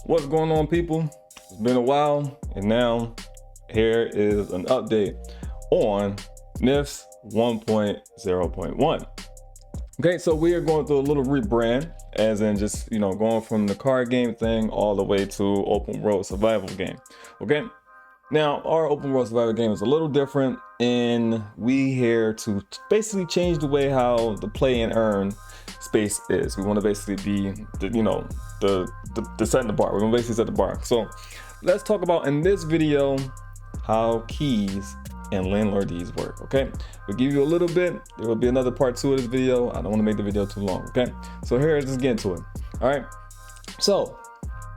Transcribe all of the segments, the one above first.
What's going on, people? It's been a while, and now here is an update on MISSLES 1.0.1. Okay, so we are going through a little rebrand, as in just, going from the card game thing all the way to open world survival game. Okay, now our open world survival game is a little different, and we here to basically change the way how the play and earn space is. We want to basically be the setting the bar. We're gonna basically set the bar. So let's talk about in this video how keys and landlord deeds work. Okay, we'll give you a little bit. There will be another part 2 of this video. I don't want to make the video too long. Okay, so here, let's get into it. All right, so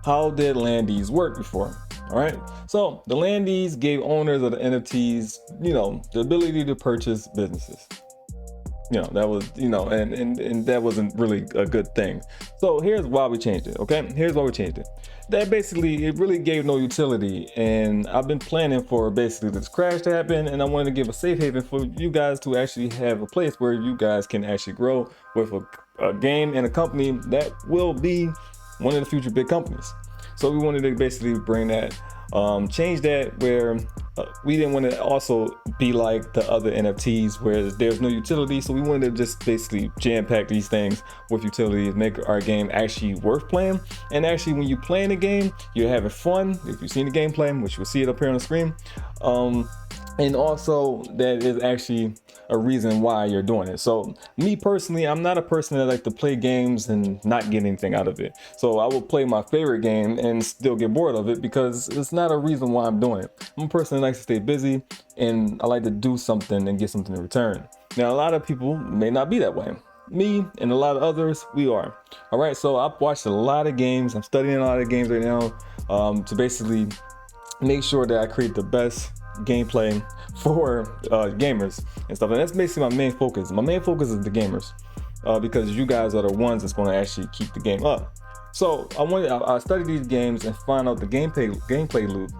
how did land deeds work before? All right, so the land deeds gave owners of the NFTs, the ability to purchase businesses. That was, and that wasn't really a good thing. So here's why we changed it. Okay, here's why we changed it. That basically, it really gave no utility, and I've been planning for basically this crash to happen, and I wanted to give a safe haven for you guys to actually have a place where you guys can actually grow with a game and a company that will be one of the future big companies. So we wanted to basically bring that, change that, where we didn't want to also be like the other NFTs where there's no utility. So we wanted to just basically jam pack these things with utilities, make our game actually worth playing. And actually, when you playing the game, you're having fun. If you've seen the gameplay, which you'll see it up here on the screen, and also that is actually a reason why you're doing it. So me personally, I'm not a person that like to play games and not get anything out of it. So I will play my favorite game and still get bored of it because it's not a reason why I'm doing it. I'm a person that likes to stay busy, and I like to do something and get something in return. Now, a lot of people may not be that way. Me and a lot of others, we are. All right, so I've watched a lot of games. I'm studying a lot of games right now, to basically make sure that I create the best gameplay for gamers and stuff. And that's basically my main focus. My main focus is the gamers, because you guys are the ones that's going to actually keep the game up. So I study these games and find out the gameplay loop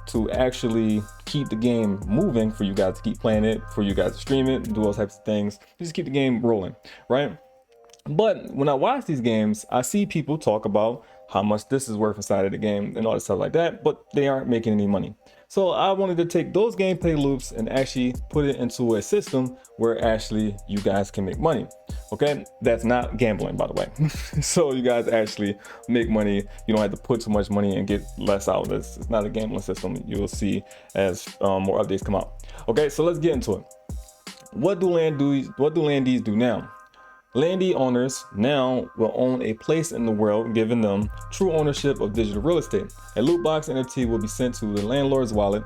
to actually keep the game moving, for you guys to keep playing it, for you guys to stream it, do all types of things, just keep the game rolling, right? But when I watch these games, I see people talk about how much this is worth inside of the game and all that stuff like that, but they aren't making any money. So I wanted to take those gameplay loops and actually put it into a system where actually you guys can make money. Okay, that's not gambling, by the way. So you guys actually make money. You don't have to put too much money and get less out. It's not a gambling system. You'll see as more updates come out. Okay, so let's get into it. What do land deeds do now? Land deed owners now will own a place in the world, giving them true ownership of digital real estate. A loot box NFT will be sent to the landlord's wallet,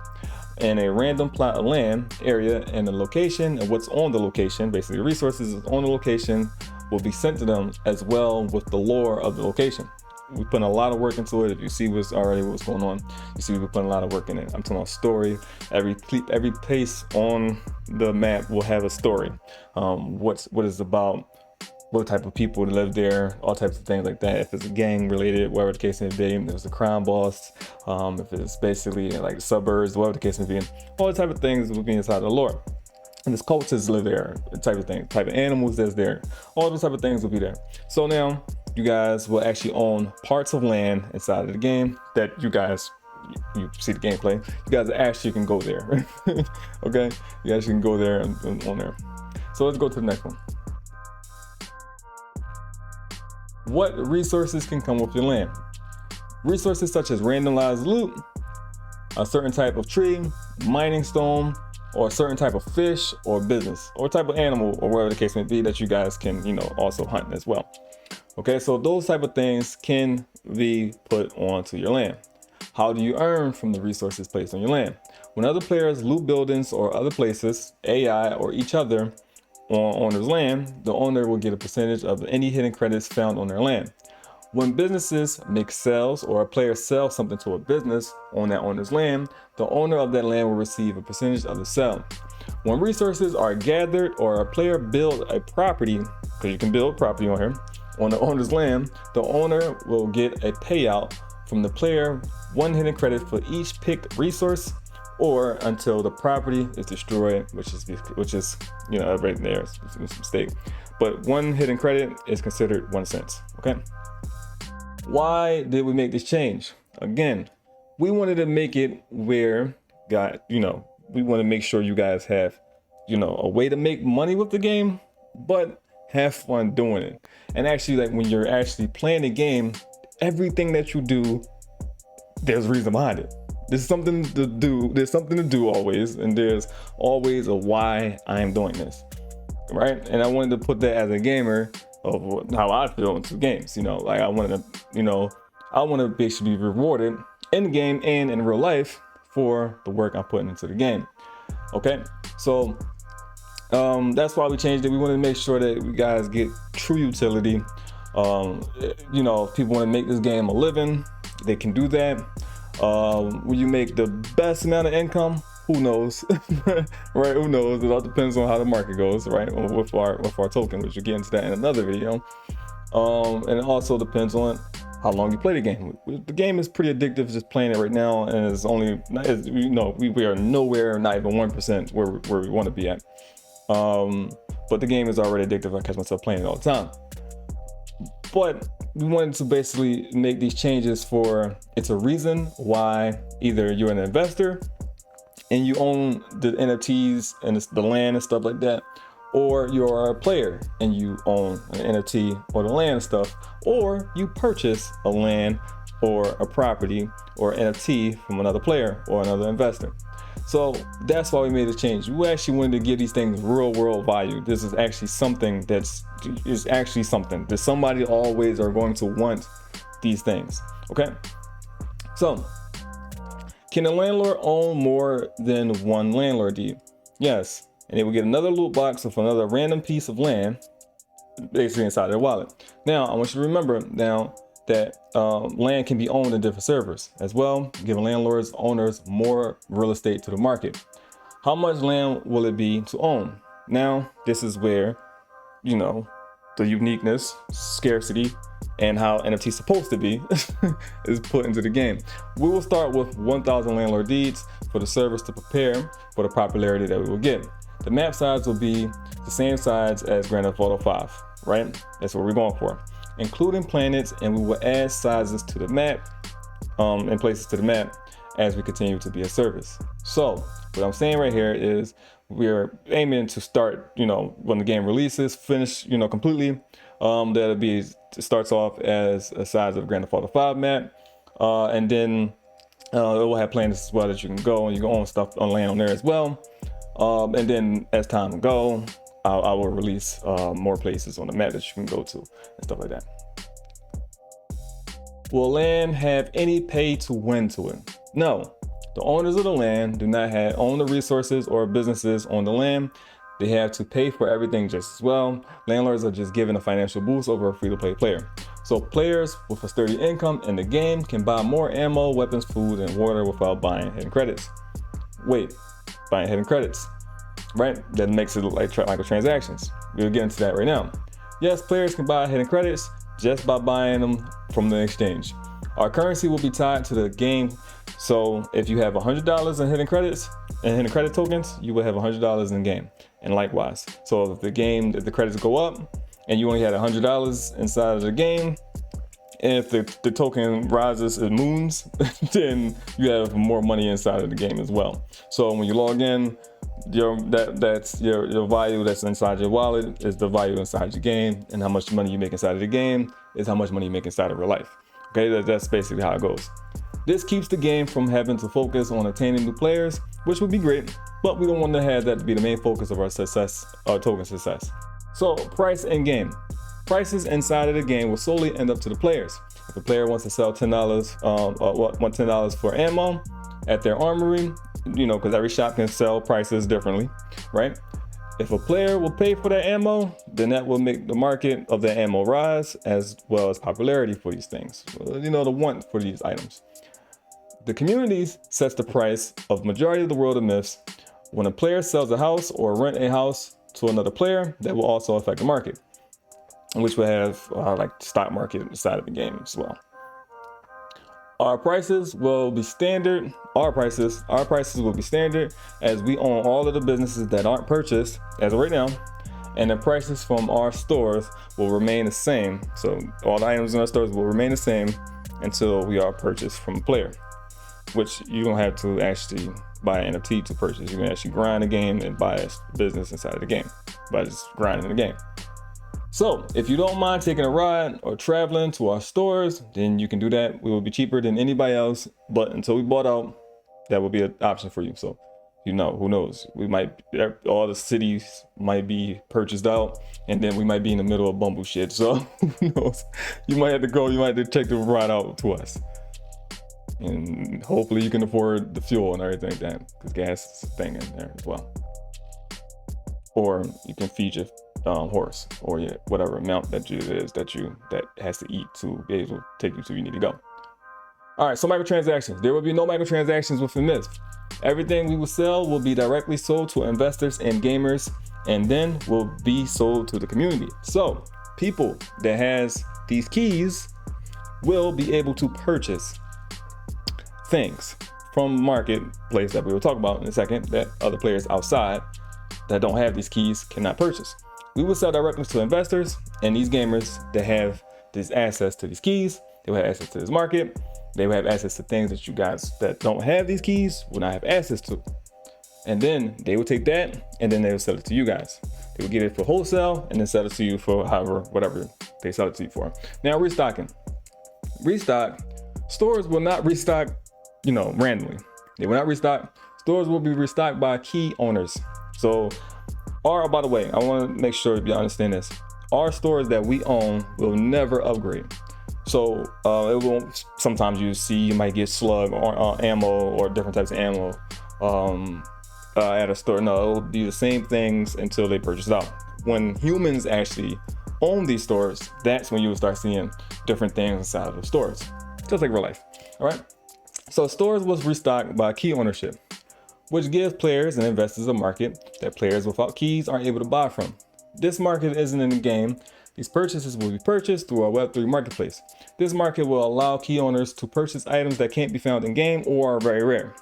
and a random plot of land area and the location and what's on the location, basically the resources on the location, will be sent to them, as well with the lore of the location. We put a lot of work into it. If you see what's going on, you see we put a lot of work in it. I'm talking about story. Every place on the map will have a story. What it's about, what type of people live there, all types of things like that. If it's a gang related, whatever the case may be, if it's a crime boss, if it's basically like suburbs, whatever the case may be, all the type of things will be inside the lore. And there's cultures live there, the type of thing, type of animals that's there, all those type of things will be there. So now you guys will actually own parts of land inside of the game that you see the gameplay. You guys actually can go there. Okay, you guys can go there and on there. So let's go to the next one. What resources can come with your land? Resources such as randomized loot, a certain type of tree, mining stone, or a certain type of fish or business or type of animal, or whatever the case may be, that you guys can also hunt as well. Okay, so those type of things can be put onto your land. How do you earn from the resources placed on your land? When other players loot buildings or other places, AI or each other, on owner's land, the owner will get a percentage of any hidden credits found on their land. When businesses make sales, or a player sells something to a business on that owner's land, the owner of that land will receive a percentage of the sale. When resources are gathered, or a player builds a property, because you can build property on here, on the owner's land, the owner will get a payout from the player, 1 hidden credit for each picked resource, or until the property is destroyed, which is right there, it's a mistake. But 1 hidden credit is considered 1 cent. Okay. why did we make this change? Again, we wanted to make it where, we want to make sure you guys have, a way to make money with the game, but have fun doing it. And actually, like when you're actually playing the game, everything that you do, there's a reason behind it. There's something to do always, and there's always a why I'm doing this, right? And I wanted to put that as a gamer of how I feel into games. Like I want to basically be rewarded in the game and in real life for the work I'm putting into the game. Okay, so that's why we changed it. We wanted to make sure that you guys get true utility. If people want to make this game a living, they can do that. Will you make the best amount of income? Who knows? Right? Who knows? It all depends on how the market goes, right? With our token, which we'll get into that in another video. And it also depends on how long you play the game. The game is pretty addictive just playing it right now, and it's only, we are nowhere, not even 1% where we want to be at. But the game is already addictive. I catch myself playing it all the time. But we wanted to basically make these changes for, it's a reason why either you're an investor and you own the NFTs and the land and stuff like that, or you're a player and you own an NFT or the land and stuff, or you purchase a land or a property or NFT from another player or another investor. So that's why we made the change. We actually wanted to give these things real world value. This is actually something that somebody always are going to want these things. Okay, so can a landlord own more than one landlord deed? Yes, and they will get another loot box with another random piece of land basically inside their wallet. Now I want you to remember now that land can be owned in different servers as well, giving landlords, owners more real estate to the market. How much land will it be to own? Now, this is where, the uniqueness, scarcity, and how NFT is supposed to be is put into the game. We will start with 1,000 landlord deeds for the servers to prepare for the popularity that we will get. The map size will be the same size as Grand Theft Auto 5, right? That's what we're going for, including planets, and we will add sizes to the map and places to the map as we continue to be a service. So what I'm saying right here is we're aiming to start, when the game releases, finish, completely. It starts off as a size of Grand Theft Auto 5 map, and then it will have planets as well that you can go, and you can own stuff on land on there as well. And then as time goes, I will release more places on the map that you can go to and stuff like that. Will land have any pay to win to it? No. The owners of the land do not own the resources or businesses on the land. They have to pay for everything just as well. Landlords are just given a financial boost over a free-to-play player. So players with a sturdy income in the game can buy more ammo, weapons, food, and water without buying hidden credits. Buying hidden credits, right? That makes it look like microtransactions. We'll get into that right now. Yes, players can buy hidden credits just by buying them from the exchange. Our currency will be tied to the game. So if you have $100 in hidden credits and hidden credit tokens, you will have $100 in the game, and likewise. So if the credits go up and you only had $100 inside of the game, and if the token rises and moons, then you have more money inside of the game as well. So when you log in, that's your value that's inside your wallet is the value inside your game, and how much money you make inside of the game is how much money you make inside of real life. Okay, that's basically how it goes. This keeps the game from having to focus on attaining new players, which would be great, but we don't want to have that to be the main focus of our success, our token success. So price in game. Prices inside of the game will solely end up to the players. If a player wants to sell $10 for ammo at their armory, because every shop can sell prices differently, right? If a player will pay for that ammo, then that will make the market of the ammo rise, as well as popularity for these things. The want for these items. The community sets the price of majority of the world of myths. When a player sells a house or rent a house to another player, that will also affect the market, which will have like the stock market inside of the game as well. Our prices will be standard. Our prices will be standard as we own all of the businesses that aren't purchased as of right now, and the prices from our stores will remain the same. So all the items in our stores will remain the same until we are purchased from a player, which you don't have to actually buy an NFT to purchase. You can actually grind the game and buy a business inside of the game by just grinding the game. So if you don't mind taking a ride or traveling to our stores, then you can do that. We will be cheaper than anybody else, but until we bought out, that will be an option for you. So, you know, who knows? We might, all the cities might be purchased out, and then we might be in the middle of bumble shit. So who knows? You might have to go, you might have to take the ride out to us. And hopefully you can afford the fuel and everything like that, because gas is a thing in there as well. Or you can feed your horse, or whatever amount that has to eat to be able to take you to where you need to go. All right, so microtransactions. There will be no microtransactions within this. Everything we will sell will be directly sold to investors and gamers, and then will be sold to the community. So people that has these keys will be able to purchase things from marketplace that we will talk about in a second, that other players outside that don't have these keys cannot purchase. We will sell directly to investors and these gamers that have this access to these keys. They will have access to this market. They will have access to things that you guys that don't have these keys will not have access to. And then they will take that and then they will sell it to you guys. They will get it for wholesale and then sell it to you for whatever they sell it to you for. Now, restocking. Restock. Stores will not restock, randomly. They will not restock. Stores will be restocked by key owners. So, by the way, I want to make sure you understand this. Our stores that we own will never upgrade. So it won't. Sometimes you might get slug or ammo or different types of ammo at a store. No, it will be the same things until they purchase it out. When humans actually own these stores, that's when you will start seeing different things inside of the stores, just like real life. All right. So stores was restocked by key ownership, which gives players and investors a market that players without keys aren't able to buy from. This market isn't in the game. These purchases will be purchased through our Web3 marketplace. This market will allow key owners to purchase items that can't be found in game or are very rare.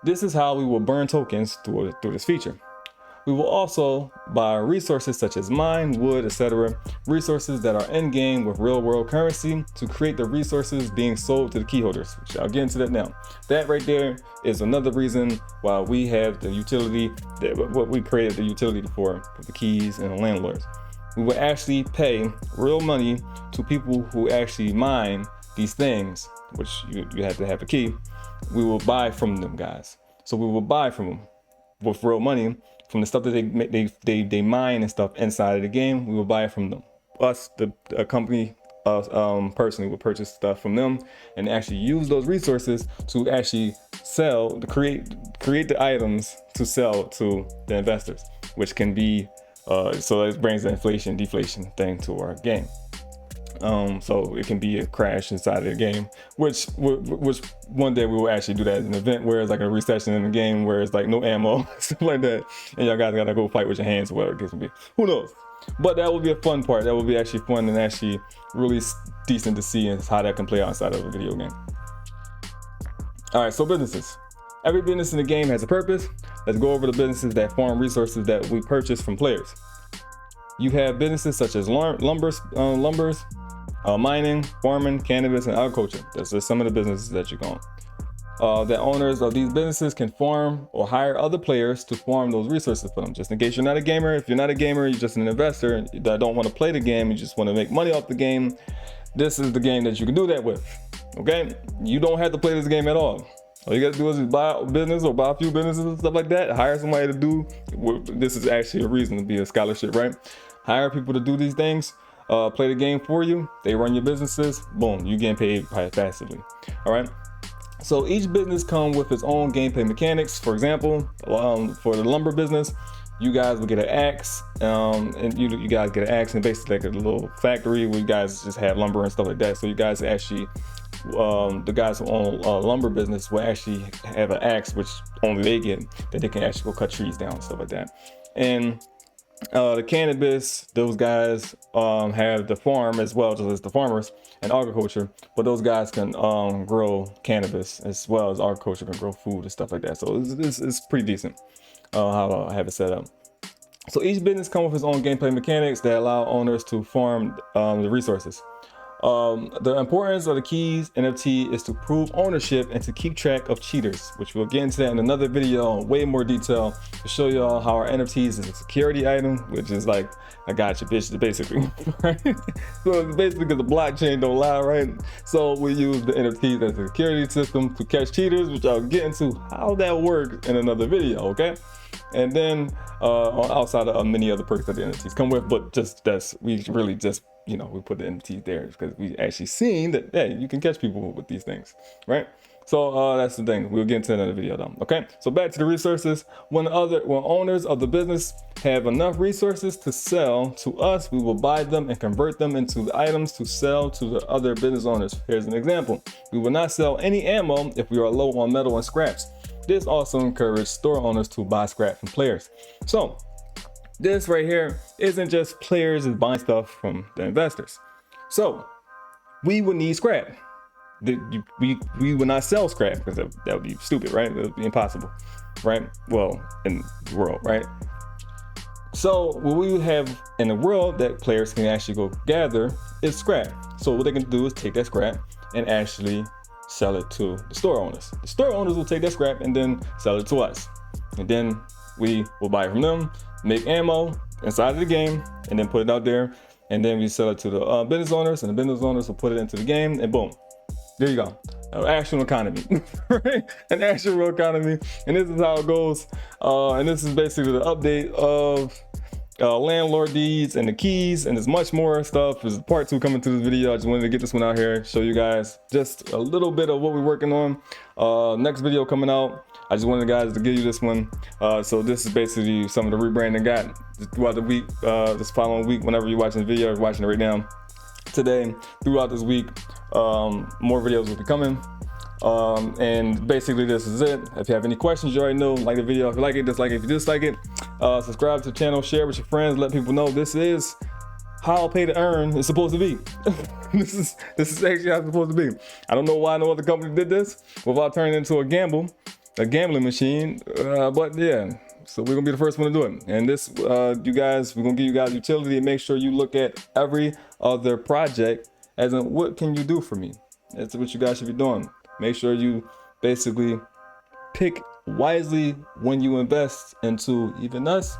This is how we will burn tokens through this feature. We will also buy resources such as mine, wood, etc. Resources that are in game with real world currency to create the resources being sold to the key holders, which I'll get into that now. That right there is another reason why we have the utility, what we created the utility for the keys and the landlords. We will actually pay real money to people who actually mine these things, which you have to have a key. We will buy from them, guys. So we will buy from them with real money from the stuff that they mine and stuff inside of the game. We will buy it from them. Us, the company, personally will purchase stuff from them and actually use those resources to actually sell, to create the items to sell to the investors, which can be so it brings the inflation deflation thing to our game. So it can be a crash inside of the game, which one day we will actually do that as an event where it's like a recession in the game where it's like no ammo, stuff like that, and y'all guys gotta go fight with your hands or whatever it can be. Who knows? But that will be a fun part. That will be actually fun and actually really decent to see and how that can play outside of a video game. All right, so businesses. Every business in the game has a purpose. Let's go over the businesses that farm resources that we purchase from players. You have businesses such as lumbers, mining, farming, cannabis, and agriculture. That's just some of the businesses that you own. The owners of these businesses can farm or hire other players to farm those resources for them. Just in case you're not a gamer. If you're not a gamer, you're just an investor that don't want to play the game. You just want to make money off the game. This is the game that you can do that with. Okay? You don't have to play this game at all. All you got to do is buy a business or buy a few businesses and stuff like that. Hire somebody to do. This is actually a reason to be a scholarship, right? Hire people to do these things. Play the game for you. They run your businesses. Boom, you getting paid passively. All right. So each business comes with its own gameplay mechanics. For example, for the lumber business, you guys will get an axe, and you guys get an axe, and basically like a little factory where you guys just have lumber and stuff like that. So you guys actually, the guys who own a lumber business will actually have an axe, which only they get, that they can actually go cut trees down and stuff like that. And the cannabis, those guys have the farm as well as the farmers and agriculture, but those guys can grow cannabis as well as agriculture can grow food and stuff like that. So it's pretty decent how I have it set up. So each business comes with its own gameplay mechanics that allow owners to farm the resources. The importance of the keys NFT is to prove ownership and to keep track of cheaters, which we'll get into that in another video in way more detail to show you all how our NFTs is a security item, which is like, I got you, bitch, basically, right? So basically because the blockchain don't lie, right? So we use the NFTs as a security system to catch cheaters, which I'll get into how that works in another video, okay? And then outside of many other perks that the NFTs come with, but we really just, you know, we put the NFTs there because we actually seen that, hey, you can catch people with these things, right? So that's the thing. We'll get into another video though. Okay, so back to the resources. When owners of the business have enough resources to sell to us, we will buy them and convert them into items to sell to the other business owners. Here's an example. We will not sell any ammo if we are low on metal and scraps. This also encourages store owners to buy scrap from players. So this right here isn't just players and buying stuff from the investors. So we would need scrap. We would not sell scrap because that would be stupid, right? It would be impossible, right? Well, in the world, right? So what we have in the world that players can actually go gather is scrap. So what they can do is take that scrap and actually sell it to the store owners. The store owners will take that scrap and then sell it to us. And then we will buy from them, make ammo inside of the game, and then put it out there. And then we sell it to the business owners, and the business owners will put it into the game, and boom, there you go. An actual economy, right? An actual economy. And this is how it goes. And this is basically the update of Landlord Deeds and the Keys, and there's much more stuff. There's part 2 coming to this video. I just wanted to get this one out here, show you guys just a little bit of what we're working on. Next video coming out. I just wanted guys to give you this one. So this is basically some of the rebranding got throughout the week, this following week, whenever you're watching the video, you're watching it right now. Today, throughout this week, more videos will be coming. And basically this is it. If you have any questions, you already know, like the video if you like it, dislike it if you dislike it. Subscribe to the channel, share with your friends, let people know this is how pay to earn is supposed to be. this is actually how it's supposed to be. I don't know why no other company did this without turning it into a gambling machine, but yeah. So we're gonna be the first one to do it. And this, you guys, we're gonna give you guys utility and make sure you look at every other project as in what can you do for me? That's what you guys should be doing. Make sure you basically pick wisely when you invest into even us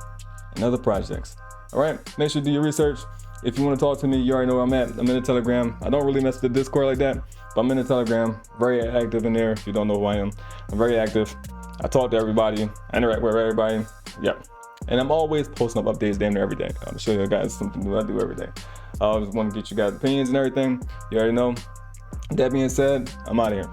and other projects. All right, make sure you do your research. If you want to talk to me, you already know where I'm at. I'm in the Telegram. I don't really mess with the Discord like that, but I'm in the Telegram. Very active in there. If you don't know who I am, I'm very active. I talk to everybody. I interact with everybody. Yep. And I'm always posting up updates damn near every day. I'll show you guys something new I do every day. I just want to get you guys opinions and everything. You already know. That being said, I'm out of here.